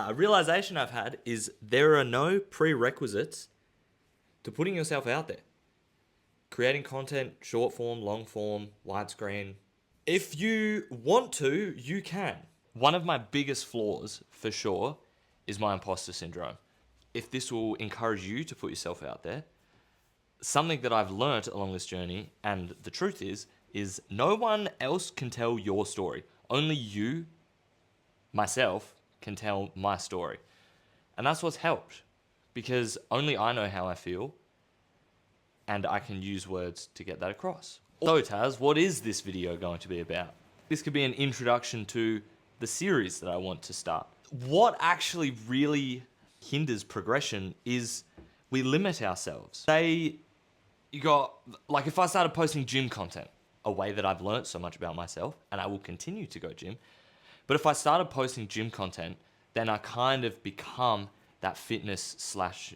A realization I've had is there are no prerequisites to putting yourself out there. Creating content, short form, long form, widescreen. If you want to, you can. One of my biggest flaws, for sure, is my imposter syndrome. If this will encourage you to put yourself out there, something that I've learnt along this journey, and the truth is no one else can tell your story. Only you, myself, can tell my story. And that's what's helped, because only I know how I feel, and I can use words to get that across. So Taz, what is this video going to be about? This could be an introduction to the series that I want to start. What actually really hinders progression is we limit ourselves. Say you got, like if I started posting gym content, a way that I've learned so much about myself, and I will continue to go gym, but if I started posting gym content, then I kind of become that fitness slash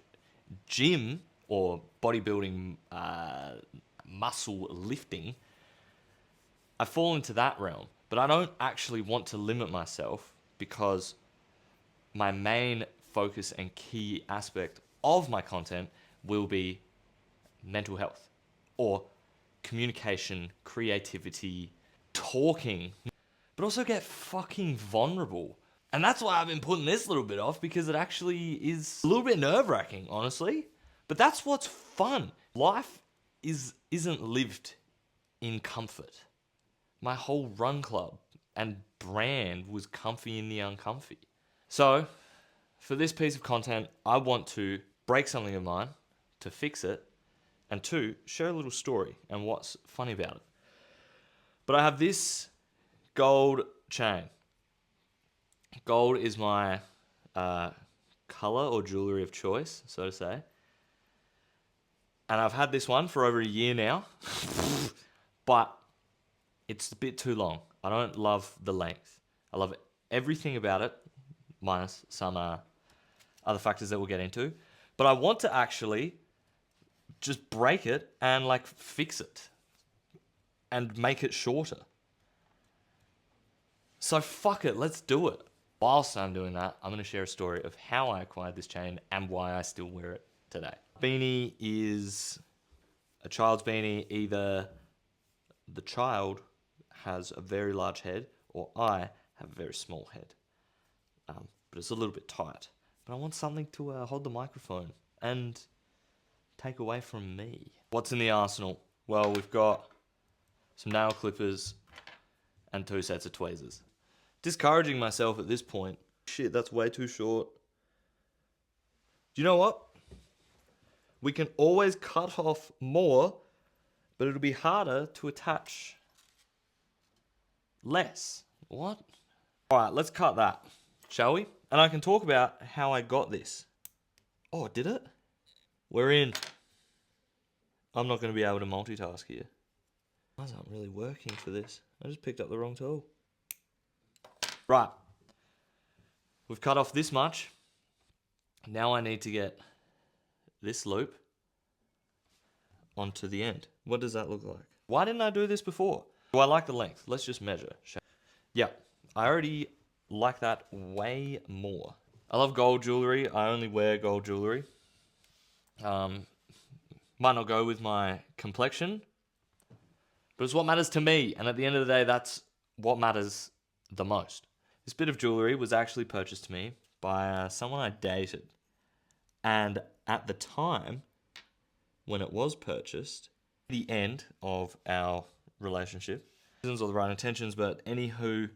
gym or bodybuilding, muscle lifting. I fall into that realm, but I don't actually want to limit myself, because my main focus and key aspect of my content will be mental health or communication, creativity, talking, but also get fucking vulnerable. And that's why I've been putting this little bit off, because it actually is a little bit nerve-wracking, honestly. But that's what's fun. Life isn't lived in comfort. My whole run club and brand was comfy in the uncomfy. So, for this piece of content, I want to break something of mine, to fix it, and two, share a little story and what's funny about it. But I have this gold chain. Gold is my color or jewelry of choice, so to say. And I've had this one for over a year now, but it's a bit too long. I don't love the length. I love everything about it, minus some other factors that we'll get into. But I want to actually just break it and like fix it and make it shorter. So fuck it, let's do it. Whilst I'm doing that, I'm going to share a story of how I acquired this chain and why I still wear it today. Beanie is a child's beanie. Either the child has a very large head or I have a very small head. But it's a little bit tight. But I want something to hold the microphone and take away from me. What's in the arsenal? Well, we've got some nail clippers and 2 sets of tweezers. Discouraging myself at this point. Shit, that's way too short. Do you know what? We can always cut off more, but it'll be harder to attach less. What? All right, let's cut that, shall we? And I can talk about how I got this. Oh, did it? We're in. I'm not going to be able to multitask here. Eyes aren't really working for this. I just picked up the wrong tool. Right. We've cut off this much. Now I need to get this loop onto the end. What does that look like? Why didn't I do this before? Do I like the length? Let's just measure. Yeah, I already like that way more. I love gold jewelry. I only wear gold jewelry. Might not go with my complexion, but it's what matters to me. And at the end of the day, that's what matters the most. This bit of jewelry was actually purchased to me by someone I dated. And at the time, when it was purchased, the end of our relationship, or the right intentions, but anywho,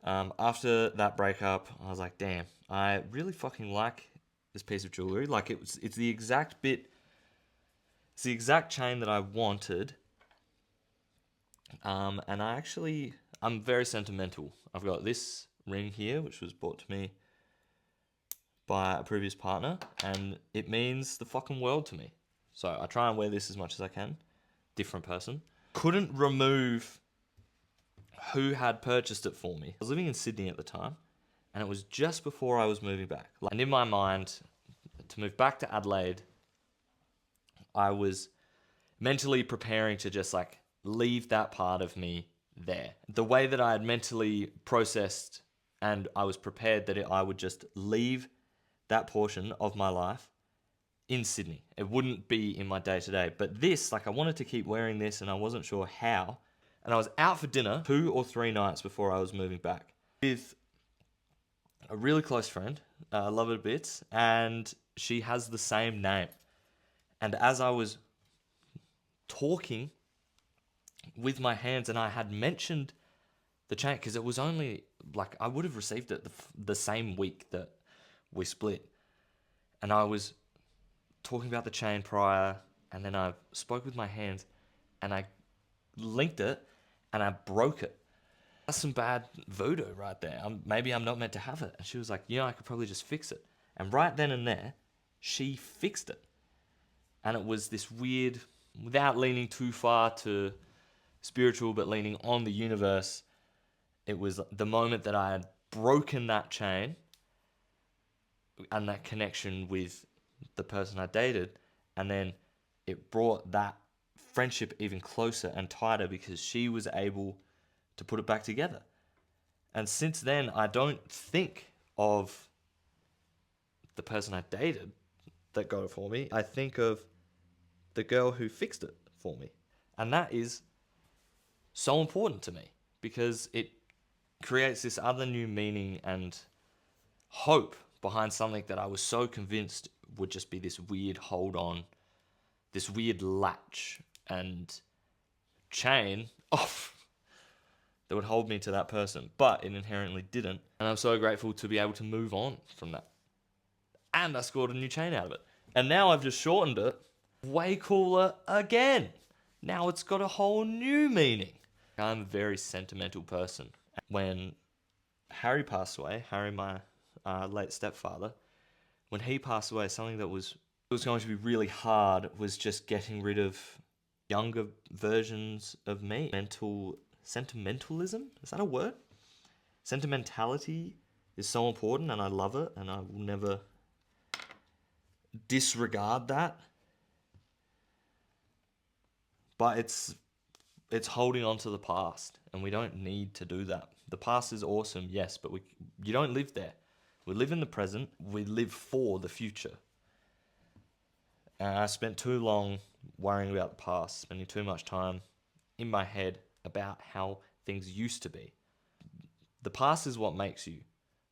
after that breakup, I was like, damn, I really fucking like this piece of jewelry. Like it's the exact bit, it's the exact chain that I wanted. And I'm very sentimental. I've got this ring here, which was bought to me by a previous partner, and it means the fucking world to me. So I try and wear this as much as I can. Different person. Couldn't remove who had purchased it for me. I was living in Sydney at the time, and it was just before I was moving back. And in my mind, to move back to Adelaide, I was mentally preparing to just like leave that part of me there. The way that I had mentally processed And I was prepared that I would just leave that portion of my life in Sydney. It wouldn't be in my day-to-day. But this, like, I wanted to keep wearing this and I wasn't sure how. And I was out for dinner 2 or 3 nights before I was moving back with a really close friend. I love her bits. And she has the same name. And as I was talking with my hands, and I had mentioned the chain, because it was only, like, I would have received it the same week that we split. And I was talking about the chain prior, and then I spoke with my hands, and I linked it, and I broke it. That's some bad voodoo right there. Maybe I'm not meant to have it. And she was like, I could probably just fix it. And right then and there, she fixed it. And it was this weird, without leaning too far to spiritual, but leaning on the universe, it was the moment that I had broken that chain and that connection with the person I dated, and then it brought that friendship even closer and tighter because she was able to put it back together. And since then, I don't think of the person I dated that got it for me. I think of the girl who fixed it for me. And that is so important to me because it creates this other new meaning and hope behind something that I was so convinced would just be this weird hold on, this weird latch and chain off that would hold me to that person, but it inherently didn't. And I'm so grateful to be able to move on from that. And I scored a new chain out of it. And now I've just shortened it. Way cooler again. Now it's got a whole new meaning. I'm a very sentimental person. When Harry passed away, Harry, my late stepfather, when he passed away, something that was going to be really hard was just getting rid of younger versions of me. Sentimentalism? Is that a word? Sentimentality is so important and I love it and I will never disregard that. But it's holding on to the past and we don't need to do that. The past is awesome, yes, but you don't live there. We live in the present. We live for the future. And I spent too long worrying about the past, spending too much time in my head about how things used to be. The past is what makes you.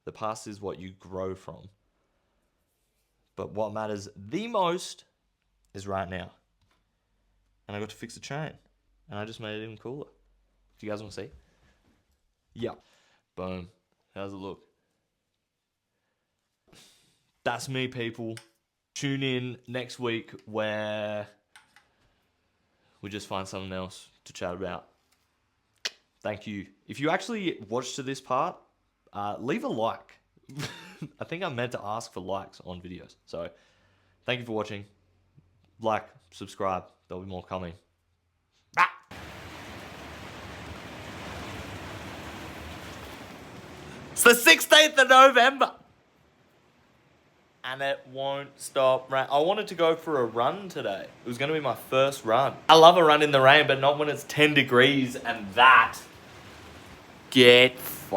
The past is what you grow from. But what matters the most is right now. And I got to fix the chain. And I just made it even cooler. Do you guys want to see? Yeah. Boom. How's it look? That's me, people. Tune in next week where we just find something else to chat about. Thank you. If you actually watched to this part, leave a like. I think I'm meant to ask for likes on videos. So thank you for watching. Like, subscribe. There'll be more coming. It's the 16th of November. And it won't stop rain. I wanted to go for a run today. It was going to be my first run. I love a run in the rain, but not when it's 10 degrees and that. Get fucked.